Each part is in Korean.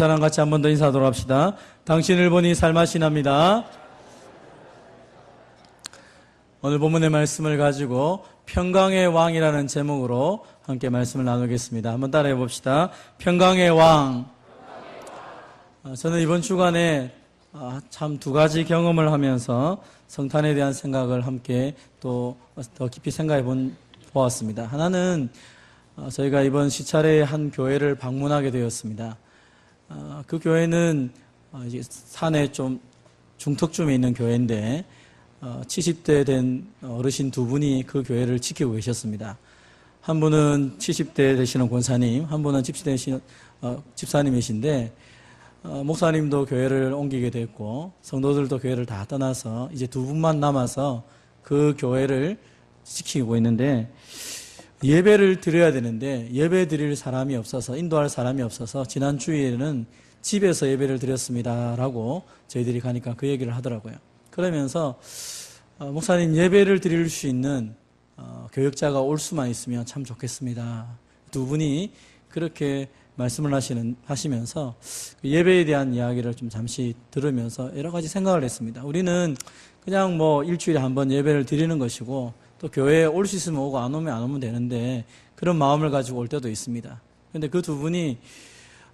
사람 같이 한 번 더 인사하도록 합시다. 당신을 보니 살맛이 납니다. 오늘 본문의 말씀을 가지고 평강의 왕이라는 제목으로 함께 말씀을 나누겠습니다. 한번 따라해 봅시다. 평강의 왕. 저는 이번 주간에 참 두 가지 경험을 하면서 성탄에 대한 생각을 함께 또 더 깊이 생각해 보았습니다. 하나는 저희가 이번 시차례에 한 교회를 방문하게 되었습니다. 그 교회는 산에 좀 중턱쯤에 있는 교회인데 70대 된 어르신 두 분이 그 교회를 지키고 계셨습니다. 한 분은 70대 되시는 권사님, 한 분은 집사님이신데 목사님도 교회를 옮기게 됐고 성도들도 교회를 다 떠나서 이제 두 분만 남아서 그 교회를 지키고 있는데 예배를 드려야 되는데 예배 드릴 사람이 없어서 인도할 사람이 없어서 지난 주일에는 집에서 예배를 드렸습니다라고 저희들이 가니까 그 얘기를 하더라고요. 그러면서 목사님 예배를 드릴 수 있는 교역자가 올 수만 있으면 참 좋겠습니다. 두 분이 그렇게 말씀을 하시면서 예배에 대한 이야기를 좀 잠시 들으면서 여러 가지 생각을 했습니다. 우리는 그냥 일주일에 한 번 예배를 드리는 것이고 또 교회에 올 수 있으면 오고 안 오면 되는데 그런 마음을 가지고 올 때도 있습니다. 그런데 그 두 분이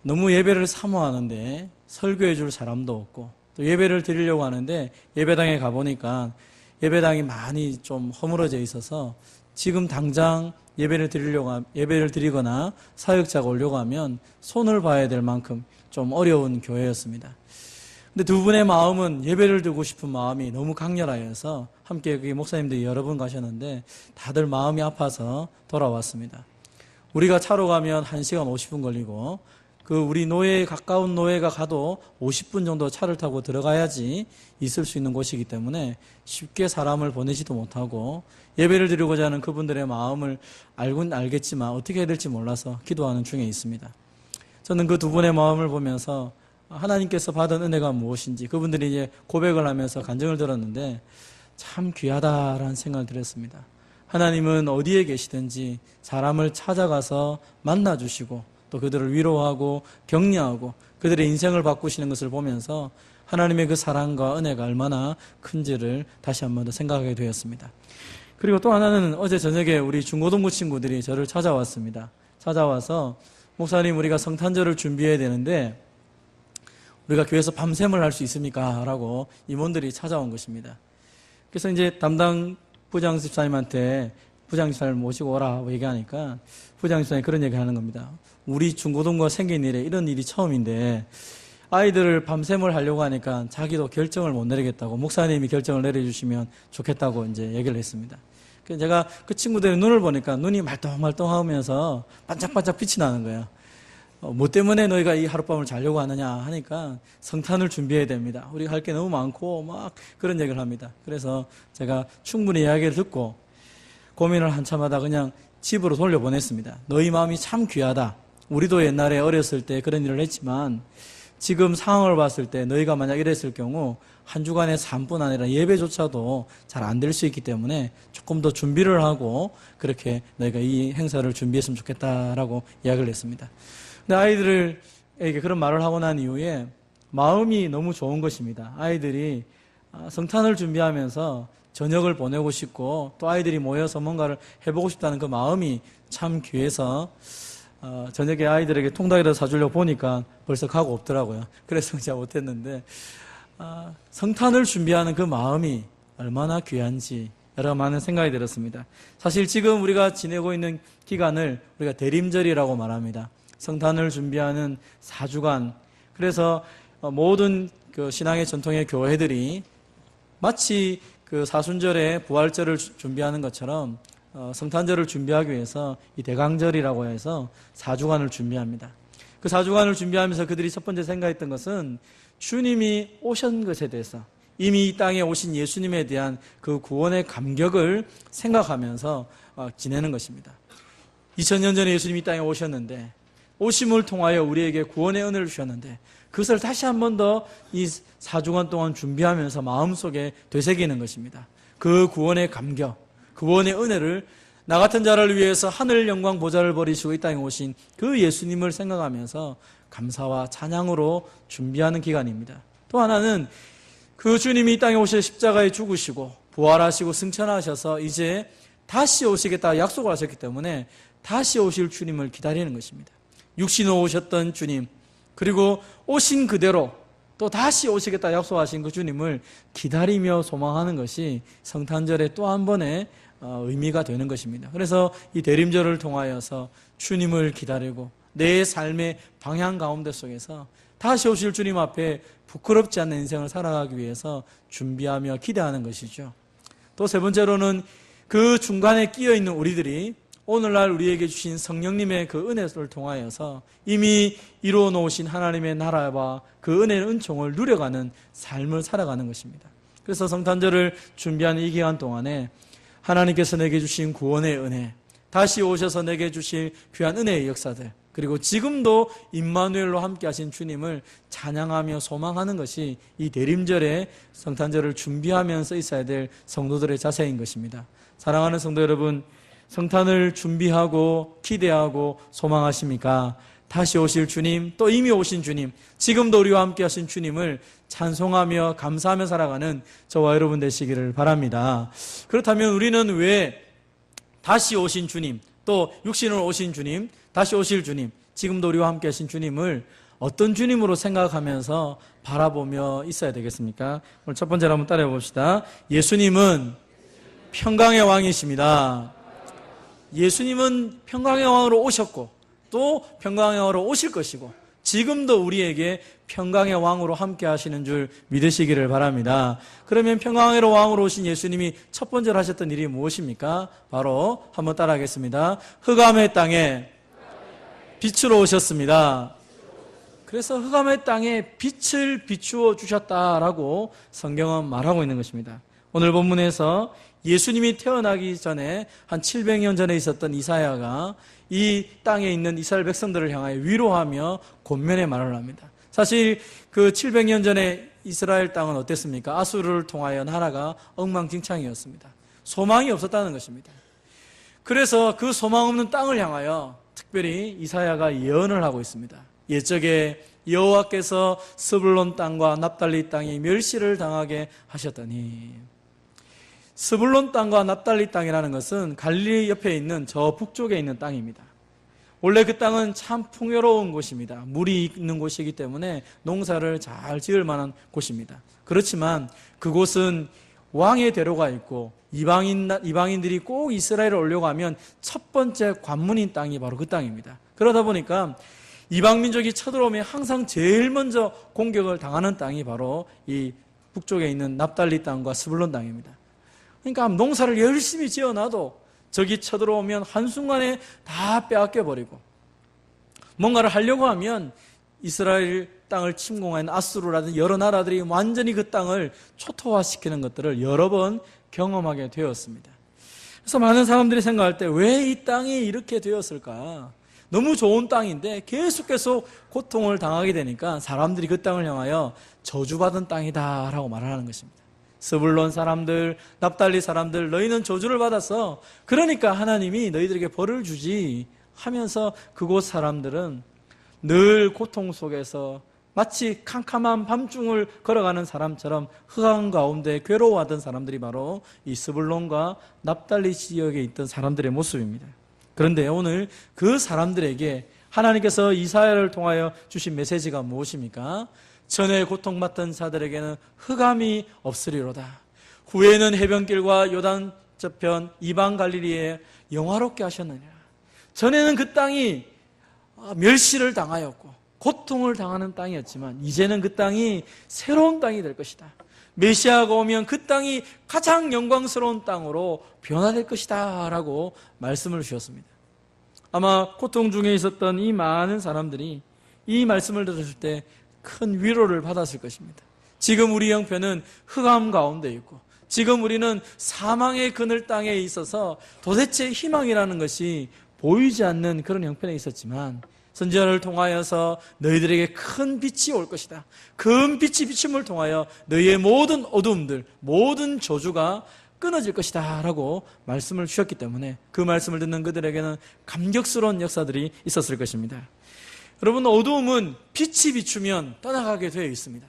너무 예배를 사모하는데 설교해 줄 사람도 없고 또 예배를 드리려고 하는데 예배당에 가보니까 예배당이 많이 좀 허물어져 있어서 지금 당장 예배를 드리거나 사역자가 오려고 하면 손을 봐야 될 만큼 좀 어려운 교회였습니다. 근데 두 분의 마음은 예배를 드리고 싶은 마음이 너무 강렬하여서 함께 목사님들이 여러 분 가셨는데 다들 마음이 아파서 돌아왔습니다. 우리가 차로 가면 1시간 50분 걸리고 우리 가까운 노예가 가도 50분 정도 차를 타고 들어가야지 있을 수 있는 곳이기 때문에 쉽게 사람을 보내지도 못하고 예배를 드리고자 하는 그분들의 마음을 알긴 알겠지만 어떻게 해야 될지 몰라서 기도하는 중에 있습니다. 저는 그 두 분의 마음을 보면서 하나님께서 받은 은혜가 무엇인지 그분들이 이제 고백을 하면서 간증을 들었는데 참 귀하다라는 생각을 들었습니다. 하나님은 어디에 계시든지 사람을 찾아가서 만나주시고 또 그들을 위로하고 격려하고 그들의 인생을 바꾸시는 것을 보면서 하나님의 그 사랑과 은혜가 얼마나 큰지를 다시 한 번 더 생각하게 되었습니다. 그리고 또 하나는 어제 저녁에 우리 중고등부 친구들이 저를 찾아왔습니다. 찾아와서 목사님 우리가 성탄절을 준비해야 되는데 우리가 교회에서 밤샘을 할 수 있습니까? 라고 임원들이 찾아온 것입니다. 그래서 이제 담당 부장집사님한테 부장집사님을 모시고 오라고 얘기하니까 부장집사님이 그런 얘기 하는 겁니다. 우리 중고등부가 생긴 일에 이런 일이 처음인데 아이들을 밤샘을 하려고 하니까 자기도 결정을 못 내리겠다고 목사님이 결정을 내려주시면 좋겠다고 이제 얘기를 했습니다. 그래서 제가 그 친구들의 눈을 보니까 눈이 말똥말똥하면서 반짝반짝 빛이 나는 거예요. 뭐 때문에 너희가 이 하룻밤을 자려고 하느냐 하니까 성탄을 준비해야 됩니다. 우리가 할 게 너무 많고 막 그런 얘기를 합니다. 그래서 제가 충분히 이야기를 듣고 고민을 한참 하다 그냥 집으로 돌려보냈습니다. 너희 마음이 참 귀하다. 우리도 옛날에 어렸을 때 그런 일을 했지만 지금 상황을 봤을 때 너희가 만약 이랬을 경우 한 주간의 삶뿐 아니라 예배조차도 잘 안 될 수 있기 때문에 조금 더 준비를 하고 그렇게 너희가 이 행사를 준비했으면 좋겠다라고 이야기를 했습니다. 근데 아이들에게 그런 말을 하고 난 이후에 마음이 너무 좋은 것입니다. 아이들이 성탄을 준비하면서 저녁을 보내고 싶고 또 아이들이 모여서 뭔가를 해보고 싶다는 그 마음이 참 귀해서 저녁에 아이들에게 통닭이라도 사주려고 보니까 벌써 가고 없더라고요. 그래서 제가 못했는데 성탄을 준비하는 그 마음이 얼마나 귀한지 여러 많은 생각이 들었습니다. 사실 지금 우리가 지내고 있는 기간을 우리가 대림절이라고 말합니다. 성탄을 준비하는 4주간. 그래서 모든 그 신앙의 전통의 교회들이 마치 그 사순절에 부활절을 준비하는 것처럼 성탄절을 준비하기 위해서 이 대강절이라고 해서 4주간을 준비합니다. 그 4주간을 준비하면서 그들이 첫 번째 생각했던 것은 주님이 오신 것에 대해서 이미 이 땅에 오신 예수님에 대한 그 구원의 감격을 생각하면서 지내는 것입니다. 2000년 전에 예수님이 이 땅에 오셨는데 오심을 통하여 우리에게 구원의 은혜를 주셨는데 그것을 다시 한 번 더 이 4주간 동안 준비하면서 마음속에 되새기는 것입니다. 그 구원의 감격, 구원의 은혜를 나 같은 자를 위해서 하늘 영광 보좌를 버리시고 이 땅에 오신 그 예수님을 생각하면서 감사와 찬양으로 준비하는 기간입니다. 또 하나는 그 주님이 이 땅에 오실 십자가에 죽으시고 부활하시고 승천하셔서 이제 다시 오시겠다 약속을 하셨기 때문에 다시 오실 주님을 기다리는 것입니다. 육신으로 오셨던 주님, 그리고 오신 그대로 또 다시 오시겠다 약속하신 그 주님을 기다리며 소망하는 것이 성탄절의 또 한 번의 의미가 되는 것입니다. 그래서 이 대림절을 통하여서 주님을 기다리고 내 삶의 방향 가운데 속에서 다시 오실 주님 앞에 부끄럽지 않는 인생을 살아가기 위해서 준비하며 기대하는 것이죠. 또 세 번째로는 그 중간에 끼어 있는 우리들이 오늘날 우리에게 주신 성령님의 그 은혜를 통하여서 이미 이루어 놓으신 하나님의 나라와 그 은혜의 은총을 누려가는 삶을 살아가는 것입니다. 그래서 성탄절을 준비하는 이 기간 동안에 하나님께서 내게 주신 구원의 은혜, 다시 오셔서 내게 주실 귀한 은혜의 역사들, 그리고 지금도 임마누엘로 함께 하신 주님을 찬양하며 소망하는 것이 이 대림절에 성탄절을 준비하면서 있어야 될 성도들의 자세인 것입니다. 사랑하는 성도 여러분, 성탄을 준비하고 기대하고 소망하십니까? 다시 오실 주님, 또 이미 오신 주님, 지금도 우리와 함께 하신 주님을 찬송하며 감사하며 살아가는 저와 여러분 되시기를 바랍니다. 그렇다면 우리는 왜 다시 오신 주님, 또 육신으로 오신 주님, 다시 오실 주님, 지금도 우리와 함께 하신 주님을 어떤 주님으로 생각하면서 바라보며 있어야 되겠습니까? 오늘 첫 번째로 한번 따라해 봅시다. 예수님은 평강의 왕이십니다. 예수님은 평강의 왕으로 오셨고 또 평강의 왕으로 오실 것이고 지금도 우리에게 평강의 왕으로 함께 하시는 줄 믿으시기를 바랍니다. 그러면 평강의 왕으로 오신 예수님이 첫 번째로 하셨던 일이 무엇입니까? 바로 한번 따라하겠습니다. 흑암의 땅에 빛으로 오셨습니다. 그래서 흑암의 땅에 빛을 비추어 주셨다라고 성경은 말하고 있는 것입니다. 오늘 본문에서 예수님이 태어나기 전에 한 700년 전에 있었던 이사야가 이 땅에 있는 이스라엘 백성들을 향하여 위로하며 권면의 말을 합니다. 사실 그 700년 전에 이스라엘 땅은 어땠습니까? 아수르를 통하여 나라가 엉망진창이었습니다. 소망이 없었다는 것입니다. 그래서 그 소망 없는 땅을 향하여 특별히 이사야가 예언을 하고 있습니다. 옛적에 여호와께서 스불론 땅과 납달리 땅이 멸시를 당하게 하셨더니, 스불론 땅과 납달리 땅이라는 것은 갈릴리 옆에 있는 저 북쪽에 있는 땅입니다. 원래 그 땅은 참 풍요로운 곳입니다. 물이 있는 곳이기 때문에 농사를 잘 지을 만한 곳입니다. 그렇지만 그곳은 왕의 대로가 있고 이방인들이 꼭 이스라엘을 오려고 하면 첫 번째 관문인 땅이 바로 그 땅입니다. 그러다 보니까 이방 민족이 쳐들어오면 항상 제일 먼저 공격을 당하는 땅이 바로 이 북쪽에 있는 납달리 땅과 스불론 땅입니다. 그러니까 농사를 열심히 지어놔도 적이 쳐들어오면 한순간에 다 빼앗겨 버리고, 뭔가를 하려고 하면 이스라엘 땅을 침공한 아수르라든지 여러 나라들이 완전히 그 땅을 초토화시키는 것들을 여러 번 경험하게 되었습니다. 그래서 많은 사람들이 생각할 때 왜 이 땅이 이렇게 되었을까? 너무 좋은 땅인데 계속 고통을 당하게 되니까 사람들이 그 땅을 향하여 저주받은 땅이다 라고 말하는 것입니다. 스불론 사람들, 납달리 사람들, 너희는 저주를 받았어. 그러니까 하나님이 너희들에게 벌을 주지 하면서 그곳 사람들은 늘 고통 속에서 마치 캄캄한 밤중을 걸어가는 사람처럼 흑암 가운데 괴로워하던 사람들이 바로 이 스불론과 납달리 지역에 있던 사람들의 모습입니다. 그런데 오늘 그 사람들에게 하나님께서 이사야를 통하여 주신 메시지가 무엇입니까? 전에 고통받던 자들에게는 흑암이 없으리로다. 후에는 해변길과 요단 저편 이방 갈릴리에 영화롭게 하셨느니라. 전에는 그 땅이 멸시를 당하였고 고통을 당하는 땅이었지만 이제는 그 땅이 새로운 땅이 될 것이다. 메시아가 오면 그 땅이 가장 영광스러운 땅으로 변화될 것이다 라고 말씀을 주셨습니다. 아마 고통 중에 있었던 이 많은 사람들이 이 말씀을 들었을 때 큰 위로를 받았을 것입니다. 지금 우리 형편은 흑암 가운데 있고 지금 우리는 사망의 그늘 땅에 있어서 도대체 희망이라는 것이 보이지 않는 그런 형편에 있었지만 선지자를 통하여서 너희들에게 큰 빛이 올 것이다. 큰 빛이 비춤을 통하여 너희의 모든 어두움들, 모든 저주가 끊어질 것이다 라고 말씀을 주셨기 때문에 그 말씀을 듣는 그들에게는 감격스러운 역사들이 있었을 것입니다. 여러분, 어두움은 빛이 비추면 떠나가게 되어 있습니다.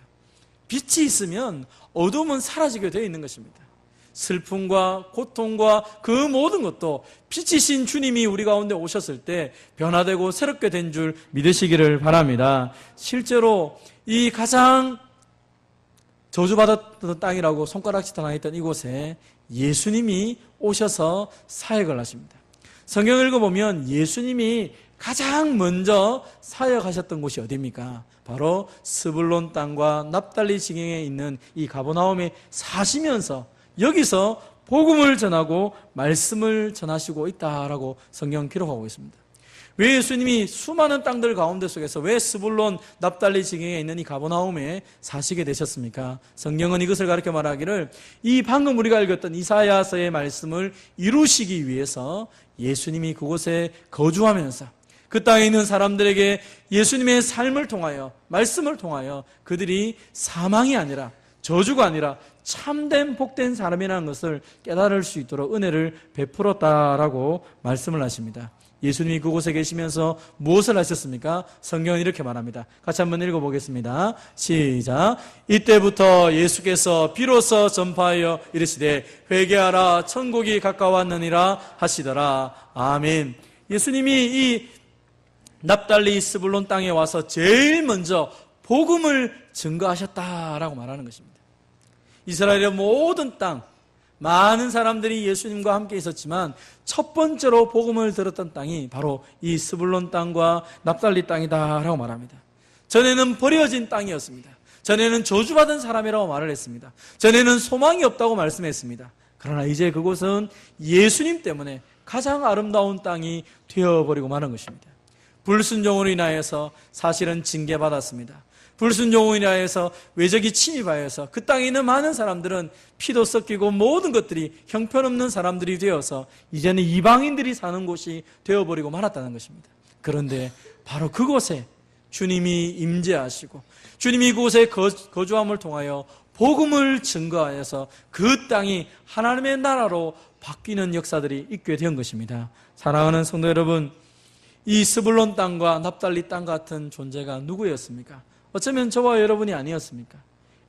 빛이 있으면 어두움은 사라지게 되어 있는 것입니다. 슬픔과 고통과 그 모든 것도 빛이신 주님이 우리 가운데 오셨을 때 변화되고 새롭게 된 줄 믿으시기를 바랍니다. 실제로 이 가장 저주받았던 땅이라고 손가락질 당했던 이곳에 예수님이 오셔서 사역을 하십니다. 성경을 읽어보면 예수님이 가장 먼저 사역하셨던 곳이 어디입니까? 바로 스불론 땅과 납달리 지경에 있는 이 가버나움에 사시면서 여기서 복음을 전하고 말씀을 전하시고 있다라고 성경 기록하고 있습니다. 왜 예수님이 수많은 땅들 가운데 속에서 왜 스불론 납달리 지경에 있는 이 가버나움에 사시게 되셨습니까? 성경은 이것을 가르쳐 말하기를 이 방금 우리가 읽었던 이사야서의 말씀을 이루시기 위해서 예수님이 그곳에 거주하면서 그 땅에 있는 사람들에게 예수님의 삶을 통하여 말씀을 통하여 그들이 사망이 아니라 저주가 아니라 참된 복된 사람이라는 것을 깨달을 수 있도록 은혜를 베풀었다라고 말씀을 하십니다. 예수님이 그곳에 계시면서 무엇을 하셨습니까? 성경은 이렇게 말합니다. 같이 한번 읽어보겠습니다. 시작. 이때부터 예수께서 비로소 전파하여 이르시되 회개하라 천국이 가까웠느니라 하시더라. 아멘. 예수님이 이 납달리 스불론 땅에 와서 제일 먼저 복음을 증거하셨다라고 말하는 것입니다. 이스라엘의 모든 땅, 많은 사람들이 예수님과 함께 있었지만 첫 번째로 복음을 들었던 땅이 바로 이 스불론 땅과 납달리 땅이다라고 말합니다. 전에는 버려진 땅이었습니다. 전에는 저주받은 사람이라고 말을 했습니다. 전에는 소망이 없다고 말씀했습니다. 그러나 이제 그곳은 예수님 때문에 가장 아름다운 땅이 되어버리고 마는 것입니다. 불순종으로 인하여서 사실은 징계받았습니다. 불순종으로 인하여서 외적이 침입하여서 그 땅에 있는 많은 사람들은 피도 섞이고 모든 것들이 형편없는 사람들이 되어서 이제는 이방인들이 사는 곳이 되어버리고 말았다는 것입니다. 그런데 바로 그곳에 주님이 임재하시고 주님이 그곳에 거주함을 통하여 복음을 증거하여서 그 땅이 하나님의 나라로 바뀌는 역사들이 있게 된 것입니다. 사랑하는 성도 여러분, 이 스불론 땅과 납달리 땅 같은 존재가 누구였습니까? 어쩌면 저와 여러분이 아니었습니까?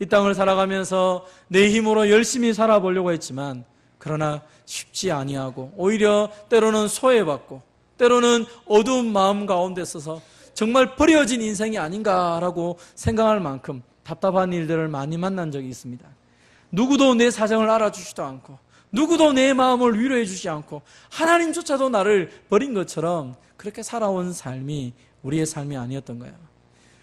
이 땅을 살아가면서 내 힘으로 열심히 살아보려고 했지만 그러나 쉽지 아니하고 오히려 때로는 소외받고 때로는 어두운 마음 가운데 있어서 정말 버려진 인생이 아닌가라고 생각할 만큼 답답한 일들을 많이 만난 적이 있습니다. 누구도 내 사정을 알아주지도 않고 누구도 내 마음을 위로해 주지 않고 하나님조차도 나를 버린 것처럼 그렇게 살아온 삶이 우리의 삶이 아니었던 거예요.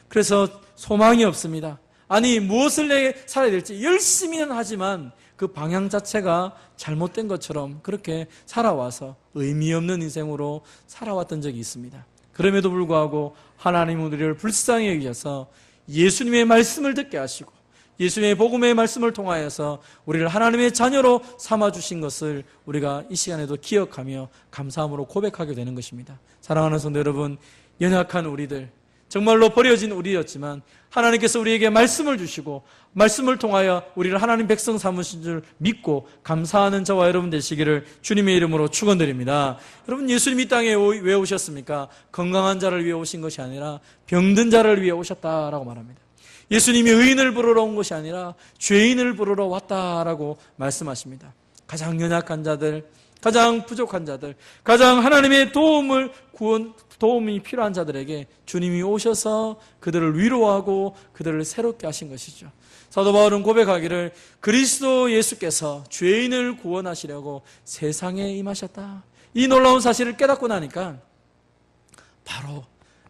그래서 소망이 없습니다. 아니 무엇을 내 살아야 될지 열심히는 하지만 그 방향 자체가 잘못된 것처럼 그렇게 살아와서 의미 없는 인생으로 살아왔던 적이 있습니다. 그럼에도 불구하고 하나님은 우리를 불쌍히 여기셔서 예수님의 말씀을 듣게 하시고 예수님의 복음의 말씀을 통하여서 우리를 하나님의 자녀로 삼아주신 것을 우리가 이 시간에도 기억하며 감사함으로 고백하게 되는 것입니다. 사랑하는 성도 여러분, 연약한 우리들, 정말로 버려진 우리였지만 하나님께서 우리에게 말씀을 주시고 말씀을 통하여 우리를 하나님 백성 삼으신 줄 믿고 감사하는 저와 여러분 되시기를 주님의 이름으로 축원드립니다. 여러분, 예수님이 이 땅에 왜 오셨습니까? 건강한 자를 위해 오신 것이 아니라 병든 자를 위해 오셨다라고 말합니다. 예수님이 의인을 부르러 온 것이 아니라 죄인을 부르러 왔다라고 말씀하십니다. 가장 연약한 자들, 가장 부족한 자들, 가장 하나님의 도움이 필요한 자들에게 주님이 오셔서 그들을 위로하고 그들을 새롭게 하신 것이죠. 사도 바울은 고백하기를 그리스도 예수께서 죄인을 구원하시려고 세상에 임하셨다. 이 놀라운 사실을 깨닫고 나니까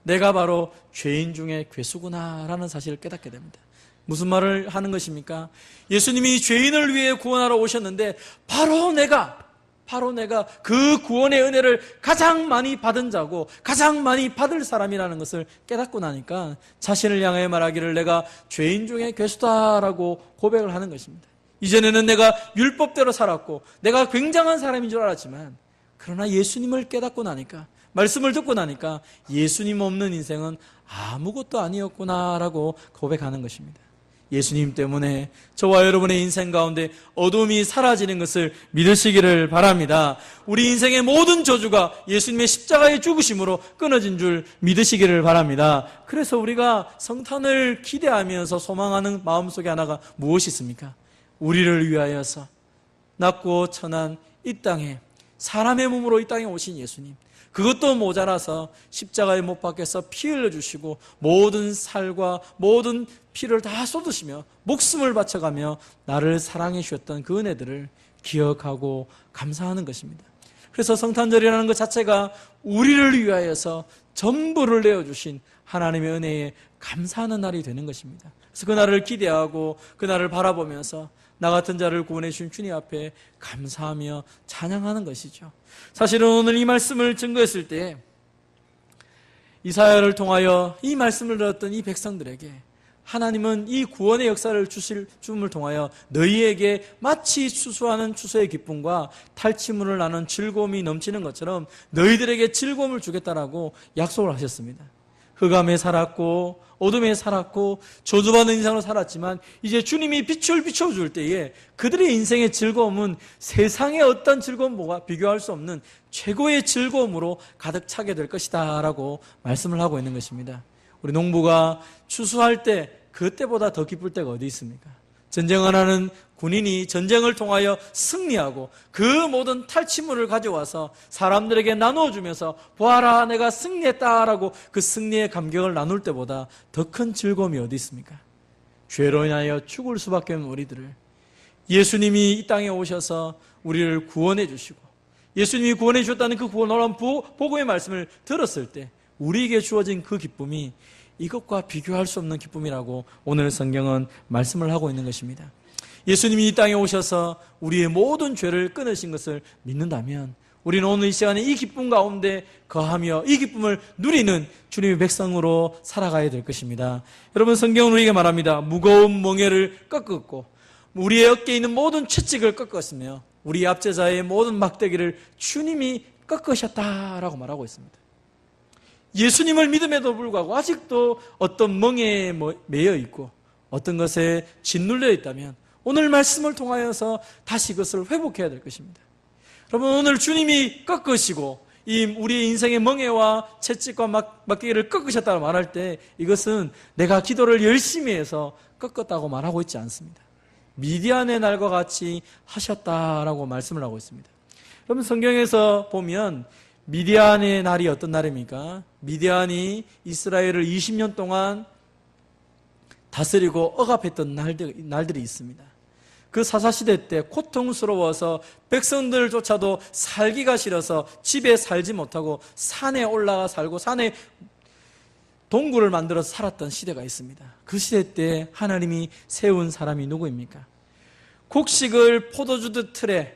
내가 바로 죄인 중에 괴수구나라는 사실을 깨닫게 됩니다. 무슨 말을 하는 것입니까? 예수님이 죄인을 위해 구원하러 오셨는데 바로 내가 그 구원의 은혜를 가장 많이 받은 자고 가장 많이 받을 사람이라는 것을 깨닫고 나니까 자신을 향하여 말하기를 내가 죄인 중에 괴수다라고 고백을 하는 것입니다. 이전에는 내가 율법대로 살았고 내가 굉장한 사람인 줄 알았지만 그러나 예수님을 깨닫고 나니까 말씀을 듣고 나니까 예수님 없는 인생은 아무것도 아니었구나라고 고백하는 것입니다. 예수님 때문에 저와 여러분의 인생 가운데 어둠이 사라지는 것을 믿으시기를 바랍니다. 우리 인생의 모든 저주가 예수님의 십자가의 죽으심으로 끊어진 줄 믿으시기를 바랍니다. 그래서 우리가 성탄을 기대하면서 소망하는 마음속에 하나가 무엇이 있습니까? 우리를 위하여서 낮고 천한 이 땅에 사람의 몸으로 이 땅에 오신 예수님, 그것도 모자라서 십자가에 못 박혀서 피 흘려주시고 모든 살과 모든 피를 다 쏟으시며 목숨을 바쳐가며 나를 사랑해 주셨던 그 은혜들을 기억하고 감사하는 것입니다. 그래서 성탄절이라는 것 자체가 우리를 위하여서 전부를 내어주신 하나님의 은혜에 감사하는 날이 되는 것입니다. 그래서 그날을 기대하고 그날을 바라보면서 나 같은 자를 구원해 주신 주님 앞에 감사하며 찬양하는 것이죠. 사실은 오늘 이 말씀을 증거했을 때 이사야를 통하여 이 말씀을 들었던 이 백성들에게 하나님은 이 구원의 역사를 주심을 통하여 너희에게 마치 추수하는 추수의 기쁨과 탈취물을 나는 즐거움이 넘치는 것처럼 너희들에게 즐거움을 주겠다라고 약속을 하셨습니다. 흑암에 살았고 어둠에 살았고 저주받은 인생으로 살았지만 이제 주님이 빛을 비춰줄 때에 그들의 인생의 즐거움은 세상의 어떤 즐거움과 비교할 수 없는 최고의 즐거움으로 가득 차게 될 것이다 라고 말씀을 하고 있는 것입니다. 우리 농부가 추수할 때 그때보다 더 기쁠 때가 어디 있습니까? 전쟁을 하는 군인이 전쟁을 통하여 승리하고 그 모든 탈취물을 가져와서 사람들에게 나누어주면서 보아라 내가 승리했다라고 그 승리의 감격을 나눌 때보다 더 큰 즐거움이 어디 있습니까? 죄로 인하여 죽을 수밖에 없는 우리들을 예수님이 이 땅에 오셔서 우리를 구원해 주시고 예수님이 구원해 주셨다는 그 놀라운 복음의 말씀을 들었을 때 우리에게 주어진 그 기쁨이 이것과 비교할 수 없는 기쁨이라고 오늘 성경은 말씀을 하고 있는 것입니다. 예수님이 이 땅에 오셔서 우리의 모든 죄를 끊으신 것을 믿는다면 우리는 오늘 이 시간에 이 기쁨 가운데 거하며 이 기쁨을 누리는 주님의 백성으로 살아가야 될 것입니다. 여러분 성경은 우리에게 말합니다. 무거운 멍에를 꺾었고 우리의 어깨에 있는 모든 채찍을 꺾었으며 우리 압제자의 모든 막대기를 주님이 꺾으셨다라고 말하고 있습니다. 예수님을 믿음에도 불구하고 아직도 어떤 멍에에 매여 있고 어떤 것에 짓눌려 있다면 오늘 말씀을 통하여서 다시 그것을 회복해야 될 것입니다. 여러분 오늘 주님이 꺾으시고 우리의 인생의 멍에와 채찍과 막대기를 꺾으셨다고 말할 때 이것은 내가 기도를 열심히 해서 꺾었다고 말하고 있지 않습니다. 미디안의 날과 같이 하셨다라고 말씀을 하고 있습니다. 여러분 성경에서 보면 미디안의 날이 어떤 날입니까? 미디안이 이스라엘을 20년 동안 다스리고 억압했던 날들이 있습니다. 그 사사시대 때 고통스러워서 백성들조차도 살기가 싫어서 집에 살지 못하고 산에 올라가 살고 산에 동굴을 만들어서 살았던 시대가 있습니다. 그 시대 때 하나님이 세운 사람이 누구입니까? 곡식을 포도주드 틀에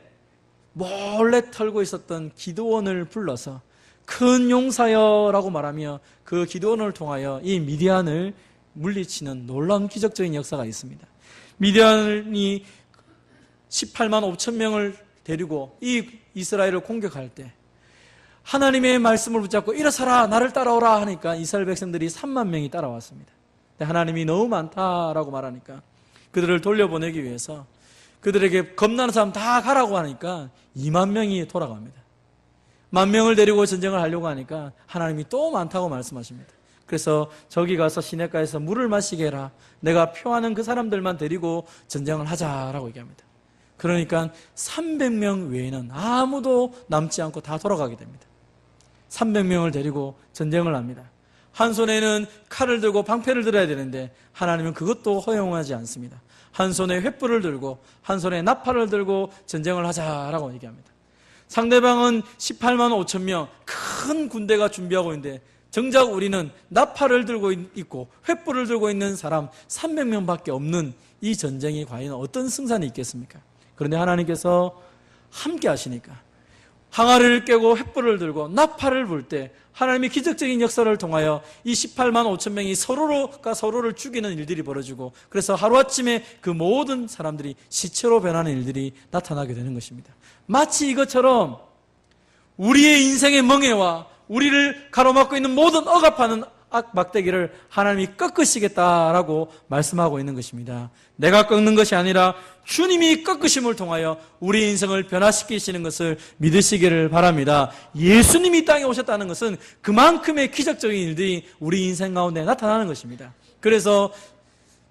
몰래 털고 있었던 기드온을 불러서 큰 용사여라고 말하며 그 기드온을 통하여 이 미디안을 물리치는 놀라운 기적적인 역사가 있습니다. 미디안이 18만 5천 명을 데리고 이 이스라엘을 공격할 때 하나님의 말씀을 붙잡고 일어서라 나를 따라오라 하니까 이스라엘 백성들이 3만 명이 따라왔습니다. 근데 하나님이 너무 많다라고 말하니까 그들을 돌려보내기 위해서 그들에게 겁나는 사람 다 가라고 하니까 2만 명이 돌아갑니다. 1만 명을 데리고 전쟁을 하려고 하니까 하나님이 또 많다고 말씀하십니다. 그래서 저기 가서 시냇가에서 물을 마시게 해라. 내가 표하는 그 사람들만 데리고 전쟁을 하자라고 얘기합니다. 그러니까 300명 외에는 아무도 남지 않고 다 돌아가게 됩니다. 300명을 데리고 전쟁을 합니다. 한 손에는 칼을 들고 방패를 들어야 되는데 하나님은 그것도 허용하지 않습니다. 한 손에 횃불을 들고 한 손에 나팔을 들고 전쟁을 하자라고 얘기합니다. 상대방은 18만 5천 명 큰 군대가 준비하고 있는데 정작 우리는 나팔을 들고 있고 횃불을 들고 있는 사람 300명밖에 없는 이 전쟁이 과연 어떤 승산이 있겠습니까? 그런데 하나님께서 함께 하시니까 항아리를 깨고 횃불을 들고 나팔을 불 때 하나님의 기적적인 역사를 통하여 이 18만 5천 명이 서로가 서로를 죽이는 일들이 벌어지고 그래서 하루아침에 그 모든 사람들이 시체로 변하는 일들이 나타나게 되는 것입니다. 마치 이것처럼 우리의 인생의 멍에와 우리를 가로막고 있는 모든 억압하는 막대기를 하나님이 꺾으시겠다라고 말씀하고 있는 것입니다. 내가 꺾는 것이 아니라 주님이 꺾으심을 통하여 우리 인생을 변화시키시는 것을 믿으시기를 바랍니다. 예수님이 이 땅에 오셨다는 것은 그만큼의 기적적인 일들이 우리 인생 가운데 나타나는 것입니다. 그래서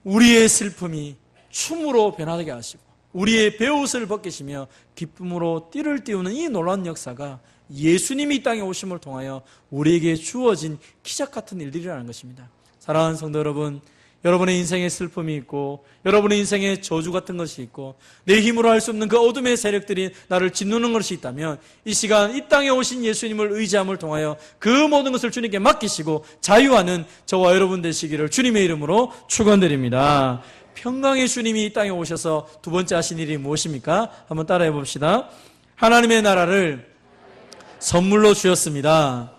우리의 슬픔이 춤으로 변하게 하시고 우리의 베옷을 벗기시며 기쁨으로 띠를 띄우는 이 놀라운 역사가 예수님이 이 땅에 오심을 통하여 우리에게 주어진 기적 같은 일들이라는 것입니다. 사랑하는 성도 여러분, 여러분의 인생에 슬픔이 있고 여러분의 인생에 저주 같은 것이 있고 내 힘으로 할 수 없는 그 어둠의 세력들이 나를 짓누르는 것이 있다면 이 시간 이 땅에 오신 예수님을 의지함을 통하여 그 모든 것을 주님께 맡기시고 자유하는 저와 여러분 되시기를 주님의 이름으로 축원드립니다. 평강의 주님이 이 땅에 오셔서 두 번째 하신 일이 무엇입니까? 한번 따라해 봅시다. 하나님의 나라를 선물로 주셨습니다.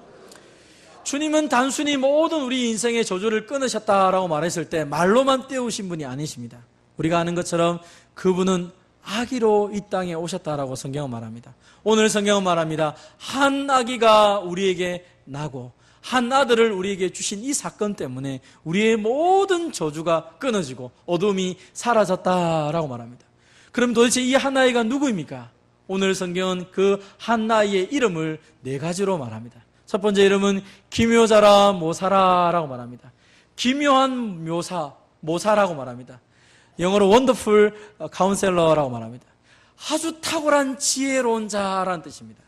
주님은 단순히 모든 우리 인생의 저주를 끊으셨다라고 말했을 때 말로만 떼우신 분이 아니십니다. 우리가 아는 것처럼 그분은 아기로 이 땅에 오셨다라고 성경은 말합니다. 오늘 성경은 말합니다. 한 아기가 우리에게 나고 한 아들을 우리에게 주신 이 사건 때문에 우리의 모든 저주가 끊어지고 어둠이 사라졌다라고 말합니다. 그럼 도대체 이 한 아이가 누구입니까? 오늘 성경은 그 한 아이의 이름을 네 가지로 말합니다. 첫 번째 이름은 기묘자라 모사라라고 말합니다. 기묘한 모사라고 말합니다. 영어로 원더풀 카운셀러라고 말합니다. 아주 탁월한 지혜로운 자라는 뜻입니다.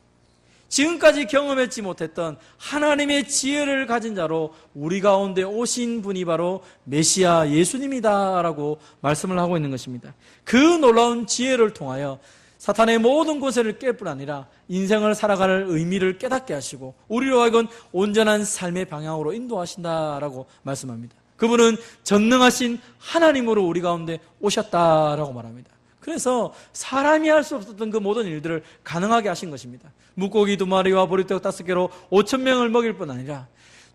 지금까지 경험했지 못했던 하나님의 지혜를 가진 자로 우리 가운데 오신 분이 바로 메시아 예수님이다라고 말씀을 하고 있는 것입니다. 그 놀라운 지혜를 통하여 사탄의 모든 권세를 깰 뿐 아니라 인생을 살아갈 의미를 깨닫게 하시고 우리로 하여금 온전한 삶의 방향으로 인도하신다라고 말씀합니다. 그분은 전능하신 하나님으로 우리 가운데 오셨다라고 말합니다. 그래서 사람이 할 수 없었던 그 모든 일들을 가능하게 하신 것입니다. 물고기 2마리와 보리떡 5개로 5,000명을 먹일 뿐 아니라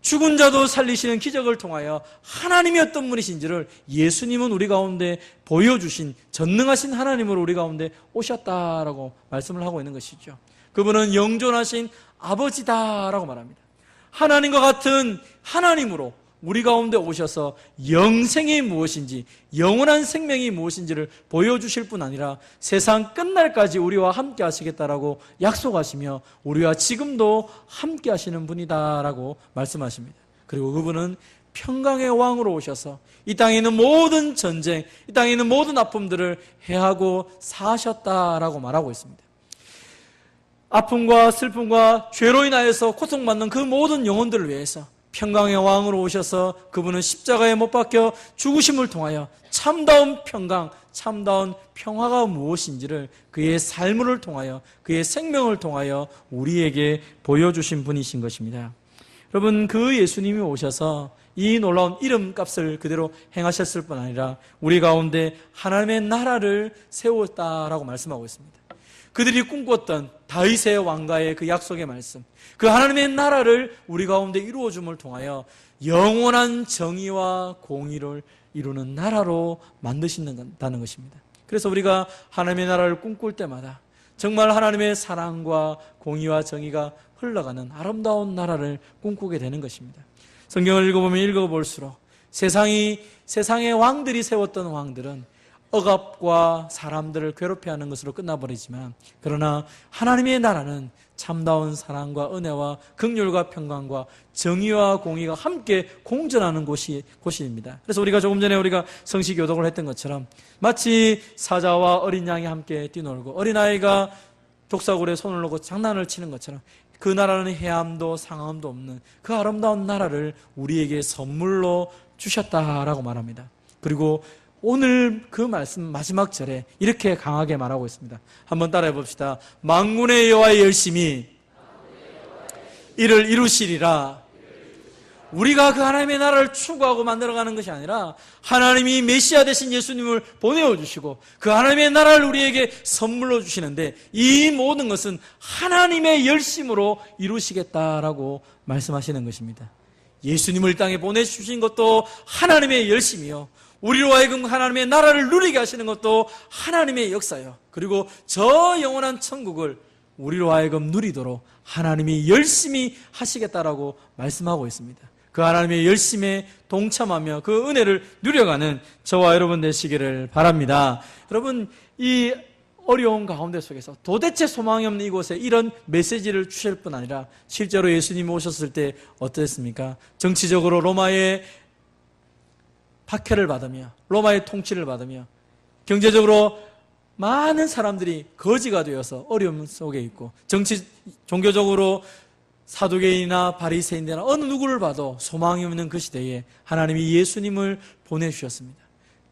죽은 자도 살리시는 기적을 통하여 하나님이 어떤 분이신지를 예수님은 우리 가운데 보여주신 전능하신 하나님으로 우리 가운데 오셨다라고 말씀을 하고 있는 것이죠. 그분은 영존하신 아버지다라고 말합니다. 하나님과 같은 하나님으로 우리 가운데 오셔서 영생이 무엇인지 영원한 생명이 무엇인지를 보여주실 뿐 아니라 세상 끝날까지 우리와 함께 하시겠다라고 약속하시며 우리와 지금도 함께 하시는 분이다라고 말씀하십니다. 그리고 그분은 평강의 왕으로 오셔서 이 땅에 있는 모든 전쟁, 이 땅에 있는 모든 아픔들을 해하고 사셨다라고 말하고 있습니다. 아픔과 슬픔과 죄로 인하여서 고통받는 그 모든 영혼들을 위해서 평강의 왕으로 오셔서 그분은 십자가에 못 박혀 죽으심을 통하여 참다운 평강, 참다운 평화가 무엇인지를 그의 삶을 통하여 그의 생명을 통하여 우리에게 보여주신 분이신 것입니다. 여러분, 그 예수님이 오셔서 이 놀라운 이름값을 그대로 행하셨을 뿐 아니라 우리 가운데 하나님의 나라를 세웠다라고 말씀하고 있습니다. 그들이 꿈꿨던 다윗의 왕가의 그 약속의 말씀, 그 하나님의 나라를 우리 가운데 이루어줌을 통하여 영원한 정의와 공의를 이루는 나라로 만드신다는 것입니다. 그래서 우리가 하나님의 나라를 꿈꿀 때마다 정말 하나님의 사랑과 공의와 정의가 흘러가는 아름다운 나라를 꿈꾸게 되는 것입니다. 성경을 읽어보면 읽어볼수록 세상의 왕들이 세웠던 왕들은 억압과 사람들을 괴롭혀하는 것으로 끝나버리지만 그러나 하나님의 나라는 참다운 사랑과 은혜와 긍휼과 평강과 정의와 공의가 함께 공존하는 곳입니다. 그래서 우리가 조금 전에 우리가 성시교독을 했던 것처럼 마치 사자와 어린 양이 함께 뛰놀고 어린아이가 독사굴에 손을 놓고 장난을 치는 것처럼 그 나라는 해함도 상함도 없는 그 아름다운 나라를 우리에게 선물로 주셨다라고 말합니다. 그리고 오늘 그 말씀 마지막 절에 이렇게 강하게 말하고 있습니다. 한번 따라해 봅시다. 만군의 여호와의 열심히 이를 이루시리라. 우리가 그 하나님의 나라를 추구하고 만들어가는 것이 아니라 하나님이 메시아 되신 예수님을 보내어 주시고 그 하나님의 나라를 우리에게 선물로 주시는데 이 모든 것은 하나님의 열심으로 이루시겠다라고 말씀하시는 것입니다. 예수님을 땅에 보내주신 것도 하나님의 열심이요, 우리로 하여금 하나님의 나라를 누리게 하시는 것도 하나님의 역사요, 그리고 저 영원한 천국을 우리로 하여금 누리도록 하나님이 열심히 하시겠다라고 말씀하고 있습니다. 그 하나님의 열심에 동참하며 그 은혜를 누려가는 저와 여러분 되시기를 바랍니다. 여러분, 이 어려운 가운데 속에서 도대체 소망이 없는 이곳에 이런 메시지를 주실 뿐 아니라 실제로 예수님이 오셨을 때 어땠습니까? 정치적으로 로마의 박해를 받으며 로마의 통치를 받으며 경제적으로 많은 사람들이 거지가 되어서 어려움 속에 있고 종교적으로 사두개인이나 바리새인이나 어느 누구를 봐도 소망이 없는 그 시대에 하나님이 예수님을 보내주셨습니다.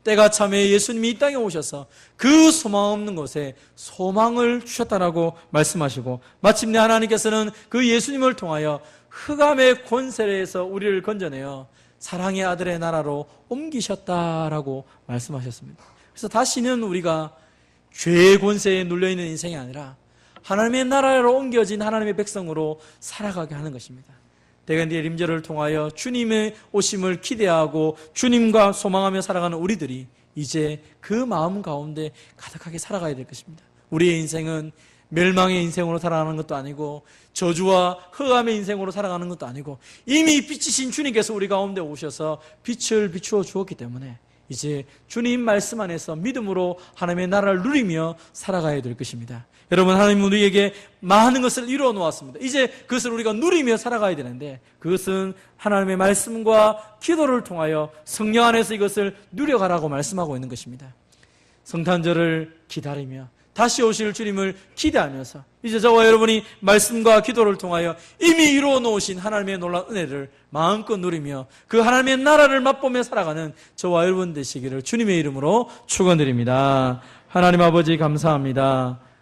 때가 참에 예수님이 이 땅에 오셔서 그 소망 없는 곳에 소망을 주셨다라고 말씀하시고 마침내 하나님께서는 그 예수님을 통하여 흑암의 권세에서 우리를 건져내어 사랑의 아들의 나라로 옮기셨다라고 말씀하셨습니다. 그래서 다시는 우리가 죄의 권세에 눌려있는 인생이 아니라 하나님의 나라로 옮겨진 하나님의 백성으로 살아가게 하는 것입니다. 대간디의 림절을 통하여 주님의 오심을 기대하고 주님과 소망하며 살아가는 우리들이 이제 그 마음 가운데 가득하게 살아가야 될 것입니다. 우리의 인생은 멸망의 인생으로 살아가는 것도 아니고 저주와 흑암의 인생으로 살아가는 것도 아니고 이미 빛이신 주님께서 우리 가운데 오셔서 빛을 비추어 주었기 때문에 이제 주님 말씀 안에서 믿음으로 하나님의 나라를 누리며 살아가야 될 것입니다. 여러분, 하나님은 우리에게 많은 것을 이루어 놓았습니다. 이제 그것을 우리가 누리며 살아가야 되는데 그것은 하나님의 말씀과 기도를 통하여 성령 안에서 이것을 누려가라고 말씀하고 있는 것입니다. 성탄절을 기다리며 다시 오실 주님을 기대하면서 이제 저와 여러분이 말씀과 기도를 통하여 이미 이루어 놓으신 하나님의 놀라운 은혜를 마음껏 누리며 그 하나님의 나라를 맛보며 살아가는 저와 여러분 되시기를 주님의 이름으로 축원드립니다. 하나님 아버지 감사합니다.